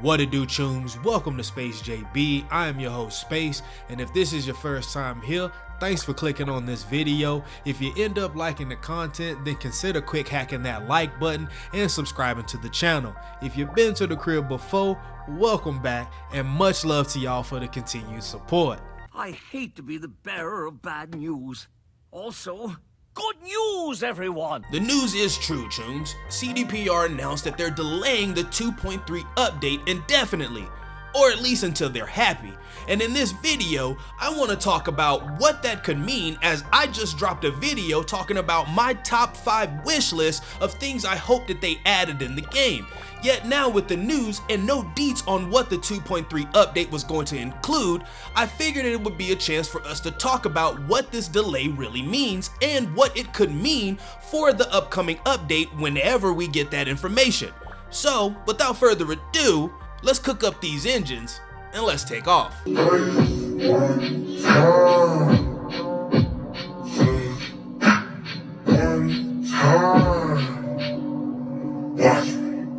What it do, chooms? Welcome to Space JB. I am your host Space, and if this is your first time here, thanks for clicking on this video. If you end up liking the content, then consider quick hacking that like button and subscribing to the channel. If you've been to the crib before, welcome back, and much love to y'all for the continued support. I hate to be the bearer of bad news. Also, good news, everyone! The news is true, chooms. CDPR announced that they're delaying the 2.3 update indefinitely, or at least until they're happy. And in this video, I want to talk about what that could mean, as I just dropped a video talking about my top 5 wish list of things I hope that they added in the game. Yet now with the news and no deets on what the 2.3 update was going to include, I figured it would be a chance for us to talk about what this delay really means and what it could mean for the upcoming update whenever we get that information. So without further ado, let's cook up these engines and let's take off.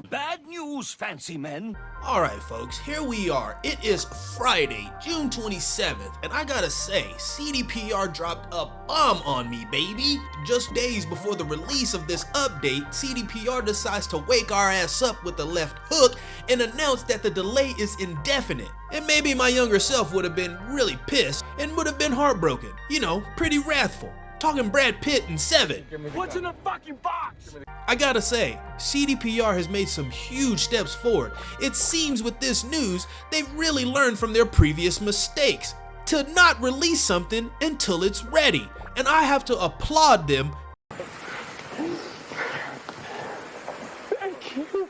Bad news, fancy men! Alright folks, here we are. It is Friday, June 27th, and I gotta say, CDPR dropped a bomb on me, baby. Just days before the release of this update, CDPR decides to wake our ass up with the left hook and announce that the delay is indefinite. And maybe my younger self would have been really pissed and would have been heartbroken. You know, pretty wrathful. Talking Brad Pitt and Seven. What's in the fucking box? I gotta say, CDPR has made some huge steps forward. It seems with this news, they've really learned from their previous mistakes to not release something until it's ready. And I have to applaud them. Thank you.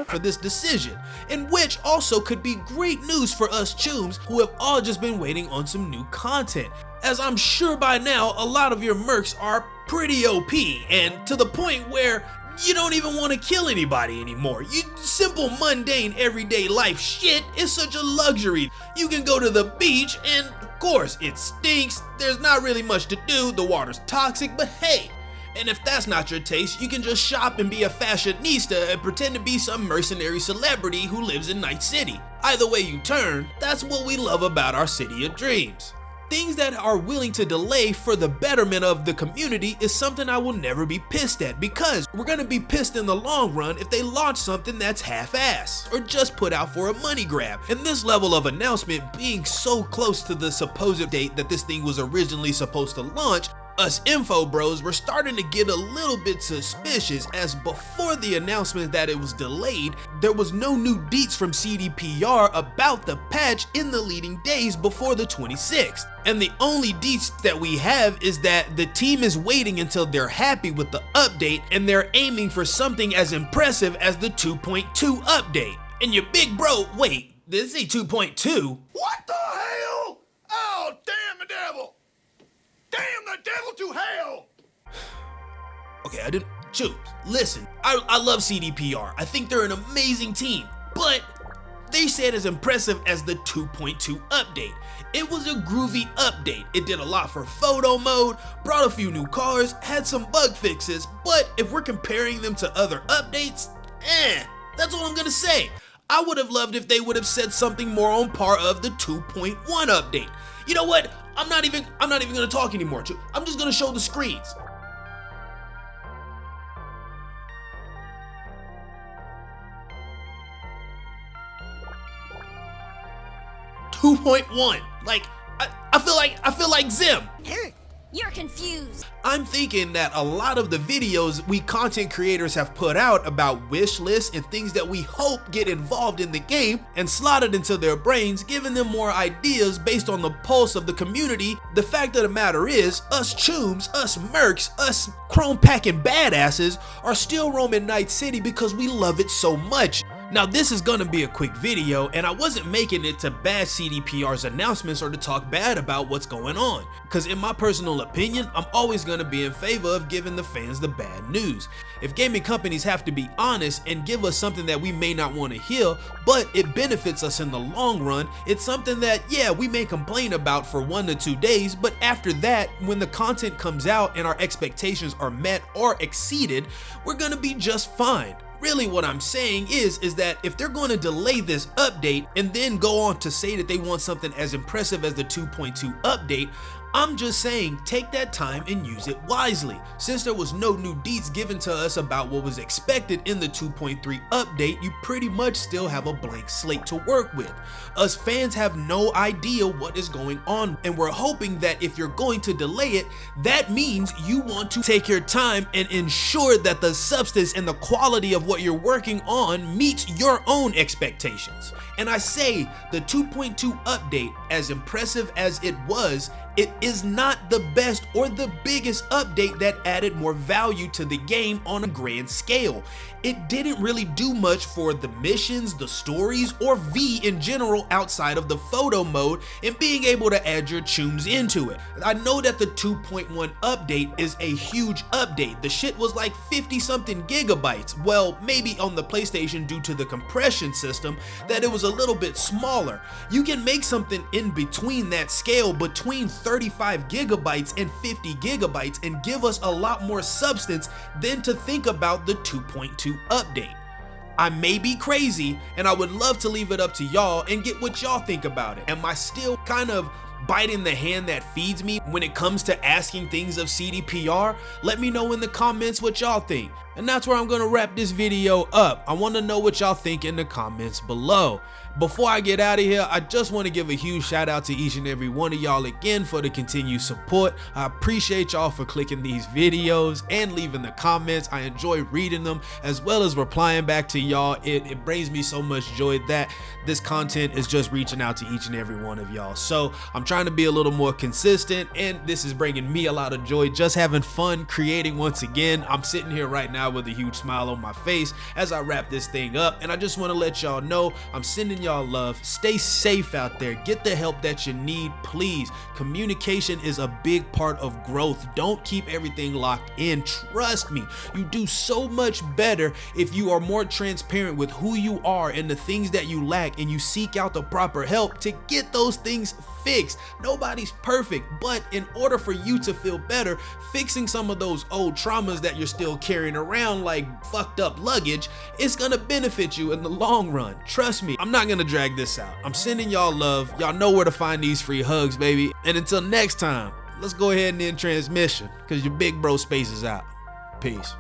For this decision, and which also could be great news for us chooms who have all just been waiting on some new content. As I'm sure by now, a lot of your mercs are pretty OP, and to the point where you don't even want to kill anybody anymore. Simple, mundane, everyday life shit is such a luxury. You can go to the beach and, of course, it stinks, there's not really much to do, the water's toxic, but hey. And if that's not your taste, you can just shop and be a fashionista and pretend to be some mercenary celebrity who lives in Night City. Either way you turn, that's what we love about our city of dreams. Things that are willing to delay for the betterment of the community is something I will never be pissed at, because we're gonna be pissed in the long run if they launch something that's half-assed or just put out for a money grab. And this level of announcement being so close to the supposed date that this thing was originally supposed to launch, us info bros were starting to get a little bit suspicious, as before the announcement that it was delayed, there was no new deets from CDPR about the patch in the leading days before the 26th. And the only deets that we have is that the team is waiting until they're happy with the update and they're aiming for something as impressive as the 2.2 update. And your big bro, wait, did it say 2.2? What the hell? Oh, damn the devil! Damn the devil to hell! Okay, I didn't choose. Listen, I love CDPR. I think they're an amazing team, but they said as impressive as the 2.2 update. It was a groovy update. It did a lot for photo mode, brought a few new cars, had some bug fixes, but if we're comparing them to other updates, that's all I'm gonna say. I would have loved if they would have said something more on par of the 2.1 update. You know what? I'm not even gonna talk anymore. I'm just gonna show the screens. .1. Like, I feel like Zim. You're confused. I'm thinking that a lot of the videos we content creators have put out about wish lists and things that we hope get involved in the game and slotted into their brains, giving them more ideas based on the pulse of the community. The fact of the matter is, us chooms, us mercs, us chrome packing badasses are still roaming Night City because we love it so much. Now this is gonna be a quick video, and I wasn't making it to bash CDPR's announcements or to talk bad about what's going on, because in my personal opinion, I'm always gonna be in favor of giving the fans the bad news. If gaming companies have to be honest and give us something that we may not want to hear, but it benefits us in the long run, it's something that, yeah, we may complain about for 1 to 2 days, but after that, when the content comes out and our expectations are met or exceeded, we're gonna be just fine. Really what I'm saying is that if they're going to delay this update and then go on to say that they want something as impressive as the 2.2 update, I'm just saying, take that time and use it wisely. Since there was no new deets given to us about what was expected in the 2.3 update, you pretty much still have a blank slate to work with. Us fans have no idea what is going on, and we're hoping that if you're going to delay it, that means you want to take your time and ensure that the substance and the quality of what you're working on meets your own expectations. And I say the 2.2 update, as impressive as it was, it is not the best or the biggest update that added more value to the game on a grand scale. It didn't really do much for the missions, the stories, or V in general outside of the photo mode and being able to add your chooms into it. I know that the 2.1 update is a huge update. The shit was like 50 something gigabytes. Well, maybe on the PlayStation due to the compression system that it was a little bit smaller. You can make something in between that scale, between 35 gigabytes and 50 gigabytes, and give us a lot more substance than to think about the 2.2 update. I may be crazy, and I would love to leave it up to y'all and get what y'all think about it. Am I still kind of biting the hand that feeds me when it comes to asking things of CDPR? Let me know in the comments what y'all think. And that's where I'm gonna wrap this video up. I wanna know what y'all think in the comments below. Before I get out of here, I just want to give a huge shout out to each and every one of y'all again for the continued support. I appreciate y'all for clicking these videos and leaving the comments. I enjoy reading them as well as replying back to y'all. It brings me so much joy that this content is just reaching out to each and every one of y'all. So I'm trying to be a little more consistent, and this is bringing me a lot of joy, just having fun creating once again. I'm sitting here right now with a huge smile on my face as I wrap this thing up, and I just want to let y'all know I'm sending y'all love. Stay safe out there. Get the help that you need, please. Communication is a big part of growth. Don't keep everything locked in. Trust me, you do so much better if you are more transparent with who you are and the things that you lack, and you seek out the proper help to get those things fixed. Nobody's perfect, but in order for you to feel better, fixing some of those old traumas that you're still carrying around like fucked up luggage is gonna benefit you in the long run. Trust me, I'm not gonna drag this out. I'm sending y'all love. Y'all know where to find these free hugs, baby. And until next time, let's go ahead and end transmission, because your big bro space is out. Peace.